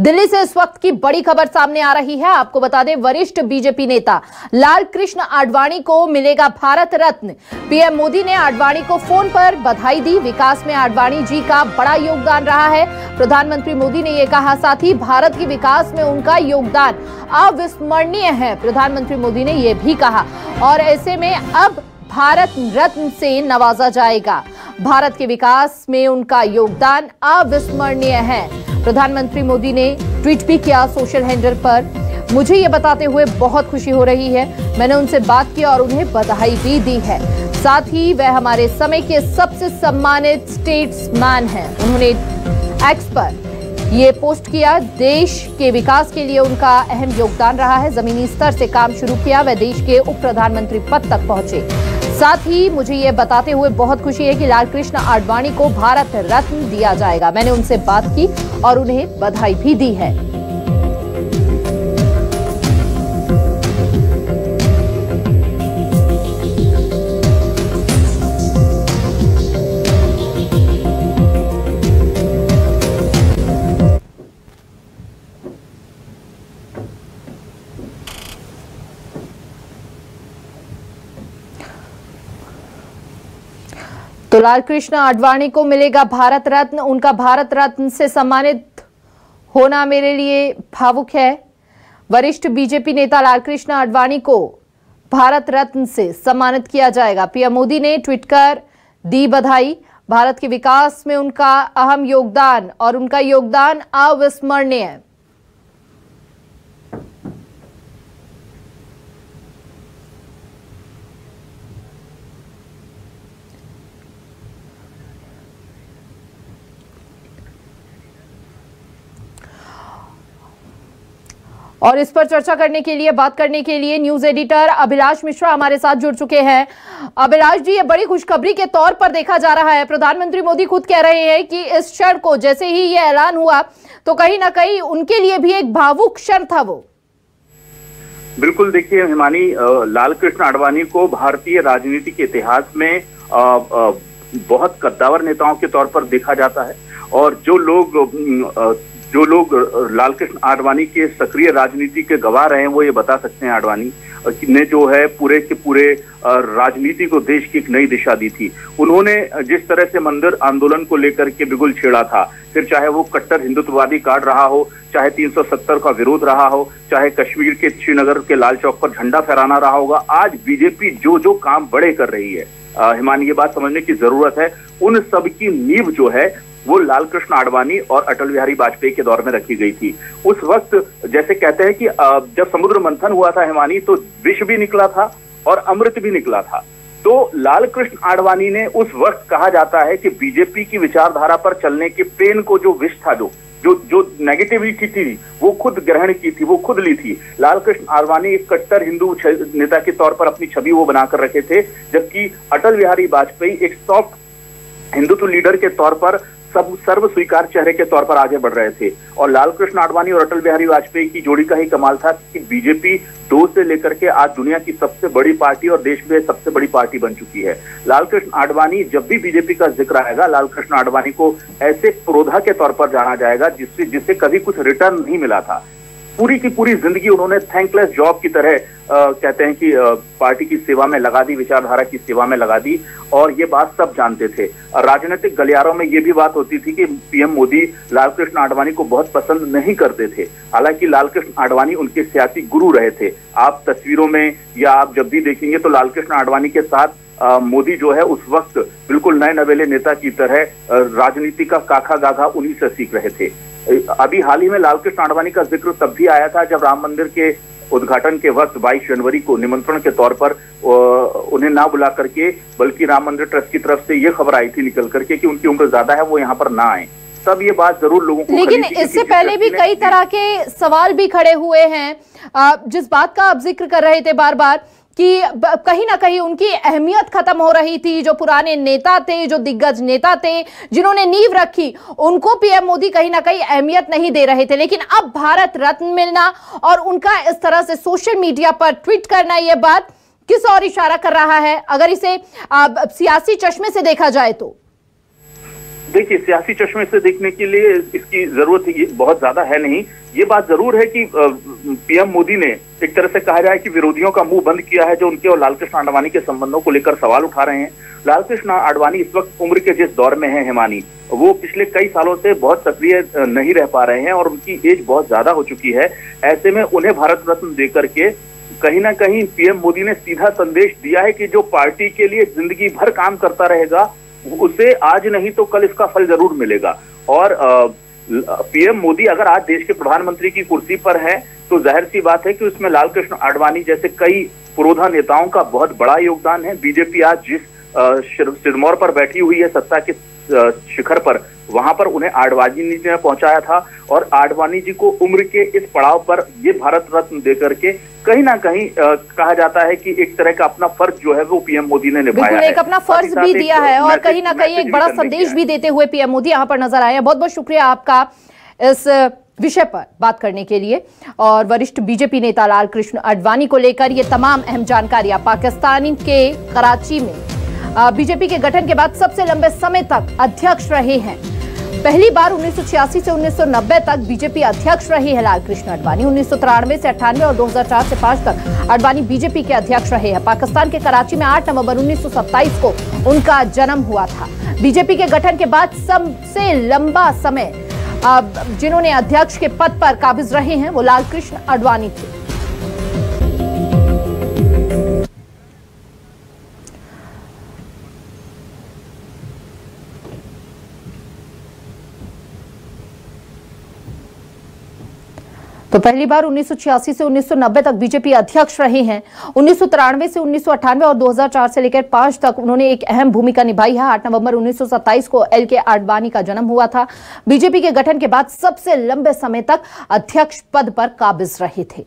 दिल्ली से इस वक्त की बड़ी खबर सामने आ रही है। आपको बता दें, वरिष्ठ बीजेपी नेता लाल कृष्ण आडवाणी को मिलेगा भारत रत्न। पीएम मोदी ने आडवाणी को फोन पर बधाई दी। विकास में आडवाणी जी का बड़ा योगदान रहा है, प्रधानमंत्री मोदी ने यह कहा। साथ ही भारत के विकास में उनका योगदान अविस्मरणीय है, प्रधानमंत्री मोदी ने यह भी कहा। और ऐसे में अब भारत रत्न से नवाजा जाएगा। भारत के विकास में उनका योगदान अविस्मरणीय है, प्रधानमंत्री मोदी ने ट्वीट भी किया सोशल हैंडल पर। मुझे ये बताते हुए बहुत खुशी हो रही है, मैंने उनसे बात की और उन्हें बधाई भी दी है। साथ ही वह हमारे समय के सबसे सम्मानित स्टेट्समैन हैं। उन्होंने एक्स पर ये पोस्ट किया। देश के विकास के लिए उनका अहम योगदान रहा है। जमीनी स्तर से काम शुरू किया, वह देश के उप प्रधानमंत्री पद तक पहुंचे। साथ ही मुझे ये बताते हुए बहुत खुशी है कि लाल कृष्ण आडवाणी को भारत रत्न दिया जाएगा। मैंने उनसे बात की और उन्हें बधाई भी दी है। तो लाल कृष्ण आडवाणी को मिलेगा भारत रत्न। उनका भारत रत्न से सम्मानित होना मेरे लिए भावुक है। वरिष्ठ बीजेपी नेता लाल कृष्ण आडवाणी को भारत रत्न से सम्मानित किया जाएगा। पीएम मोदी ने ट्वीट कर दी बधाई। भारत के विकास में उनका अहम योगदान और उनका योगदान अविस्मरणीय है। और इस पर चर्चा करने के लिए, बात करने के लिए न्यूज एडिटर अभिलाष मिश्रा हमारे साथ जुड़ चुके हैं। अभिलाष जी, ये बड़ी खुशखबरी के तौर पर देखा जा रहा है। प्रधानमंत्री मोदी खुद कह रहे हैं कि इस क्षण को, जैसे ही ये ऐलान हुआ, तो कहीं ना कहीं उनके लिए भी एक भावुक क्षण था वो। बिल्कुल, देखिए हिमानी, लाल कृष्ण आडवाणी को भारतीय राजनीति के इतिहास में बहुत कद्दावर नेताओं के तौर पर देखा जाता है। और जो लोग लाल कृष्ण आडवाणी के सक्रिय राजनीति के गवाह रहे हैं, वो ये बता सकते हैं आडवाणी ने जो है पूरे के पूरे राजनीति को देश की एक नई दिशा दी थी। उन्होंने जिस तरह से मंदिर आंदोलन को लेकर के बिगुल छेड़ा था, फिर चाहे वो कट्टर हिंदुत्ववादी कार्ड रहा हो, चाहे 370 का विरोध रहा हो, चाहे कश्मीर के श्रीनगर के लाल चौक पर झंडा फहराना रहा होगा, आज बीजेपी जो जो काम बड़े कर रही है, हिमानी, ये बात समझने की जरूरत है। उन सब की नींव जो है वो लाल कृष्ण आडवाणी और अटल बिहारी वाजपेयी के दौर में रखी गई थी। उस वक्त जैसे कहते हैं कि जब समुद्र मंथन हुआ था हिमानी, तो विष भी निकला था और अमृत भी निकला था। तो लाल कृष्ण आडवाणी ने उस वक्त, कहा जाता है कि बीजेपी की विचारधारा पर चलने के पेन को, जो विष था, जो नेगेटिविटी थी, वो खुद ग्रहण की थी, वो खुद ली थी। लाल कृष्ण आडवाणी एक कट्टर हिंदू नेता के तौर पर अपनी छवि वो बनाकर रखे थे, जबकि अटल बिहारी वाजपेयी एक सॉफ्ट हिंदुत्व लीडर के तौर पर सर्व स्वीकार चेहरे के तौर पर आगे बढ़ रहे थे। और लाल कृष्ण आडवाणी और अटल बिहारी वाजपेयी की जोड़ी का ही कमाल था कि बीजेपी 2 से लेकर के आज दुनिया की सबसे बड़ी पार्टी और देश में सबसे बड़ी पार्टी बन चुकी है। लाल कृष्ण आडवाणी, जब भी बीजेपी का जिक्र आएगा, लाल कृष्ण आडवाणी को ऐसे पुरोधा के तौर पर जाना जाएगा जिससे कभी कुछ रिटर्न नहीं मिला था। पूरी की पूरी जिंदगी उन्होंने थैंकलेस जॉब की तरह कहते हैं कि पार्टी की सेवा में लगा दी, विचारधारा की सेवा में लगा दी। और ये बात सब जानते थे। राजनीतिक गलियारों में ये भी बात होती थी कि पीएम मोदी लाल कृष्ण आडवाणी को बहुत पसंद नहीं करते थे। हालांकि लाल कृष्ण आडवाणी उनके सियासी गुरु रहे थे। आप तस्वीरों में या आप जब भी देखेंगे तो लाल कृष्ण आडवाणी के साथ मोदी जो है उस वक्त बिल्कुल नए नवेले नेता की तरह राजनीति का काखा गाघा उन्हीं से सीख रहे थे। अभी हाल ही में लाल कृष्ण आडवाणी का जिक्र तब भी आया था जब राम मंदिर के उद्घाटन के वक्त 22 जनवरी को निमंत्रण के तौर पर उन्हें ना बुला करके, बल्कि राम मंदिर ट्रस्ट की तरफ से ये खबर आई थी निकल करके कि उनकी उम्र ज्यादा है, वो यहाँ पर ना आए। तब ये बात जरूर लोगों को, लेकिन इससे पहले भी कई तरह के सवाल भी खड़े हुए हैं। जिस बात का आप जिक्र कर रहे थे बार बार कि कहीं ना कहीं उनकी अहमियत खत्म हो रही थी। जो पुराने नेता थे, जो दिग्गज नेता थे, जिन्होंने नींव रखी, उनको पीएम मोदी कहीं ना कहीं अहमियत नहीं दे रहे थे। लेकिन अब भारत रत्न मिलना और उनका इस तरह से सोशल मीडिया पर ट्वीट करना, यह बात किस और इशारा कर रहा है, अगर इसे सियासी चश्मे से देखा जाए तो? देखिए, सियासी चश्मे से देखने के लिए इसकी जरूरत बहुत ज्यादा है नहीं। ये बात जरूर है कि पीएम मोदी ने एक तरह से कहा जाए कि विरोधियों का मुंह बंद किया है, जो उनके और लालकृष्ण आडवाणी के संबंधों को लेकर सवाल उठा रहे हैं। लालकृष्ण आडवाणी इस वक्त उम्र के जिस दौर में है हिमानी, वो पिछले कई सालों से बहुत सक्रिय नहीं रह पा रहे हैं और उनकी एज बहुत ज्यादा हो चुकी है। ऐसे में उन्हें भारत रत्न देकर के कहीं ना कहीं पीएम मोदी ने सीधा संदेश दिया है कि जो पार्टी के लिए जिंदगी भर काम करता रहेगा, उसे आज नहीं तो कल इसका फल जरूर मिलेगा। और पीएम मोदी अगर आज देश के प्रधानमंत्री की कुर्सी पर है तो जाहिर सी बात है कि उसमें लालकृष्ण आडवाणी जैसे कई पुरोधा नेताओं का बहुत बड़ा योगदान है। बीजेपी आज जिस सिरमौर पर बैठी हुई है सत्ता के शिखर पर, वहां पर उन्हें आडवाणी जी ने पहुंचाया था और आडवाणी जी को उम्र के इस पड़ाव पर ये भारत रत्न देकर के कहीं ना कहीं कहा जाता है कि एक तरह का अपना फर्ज जो है वो पीएम मोदी ने निभाया है, एक अपना फर्ज भी दिया है और कहीं ना कहीं एक बड़ा संदेश भी देते हुए पीएम मोदी यहाँ पर नजर आए हैं। बहुत बहुत शुक्रिया आपका इस विषय पर बात करने के लिए। और वरिष्ठ बीजेपी नेता लालकृष्ण आडवाणी को लेकर ये तमाम अहम जानकारियां। पाकिस्तान के कराची में बीजेपी के गठन के बाद सबसे लंबे समय तक अध्यक्ष रहे हैं। पहली बार 1986 से 1990 तक बीजेपी अध्यक्ष रहे हैं लालकृष्ण आडवाणी। 1993 से 98 और 2004 से 5 तक आडवाणी बीजेपी के अध्यक्ष रहे हैं। पाकिस्तान के कराची में 8 नवंबर 1927 को उनका जन्म हुआ था। बीजेपी के गठन के बाद सबसे लंबा समय जिन्होंने अध्यक्ष के पद पर काबिज रहे हैं वो लालकृष्ण आडवाणी थे। तो पहली बार 1986 से 1990 तक बीजेपी अध्यक्ष रहे हैं। 1993 से 1998 और 2004 से लेकर 5 तक उन्होंने एक अहम भूमिका निभाई है। 8 नवंबर 1927 को LK आडवाणी का जन्म हुआ था। बीजेपी के गठन के बाद सबसे लंबे समय तक अध्यक्ष पद पर काबिज रहे थे।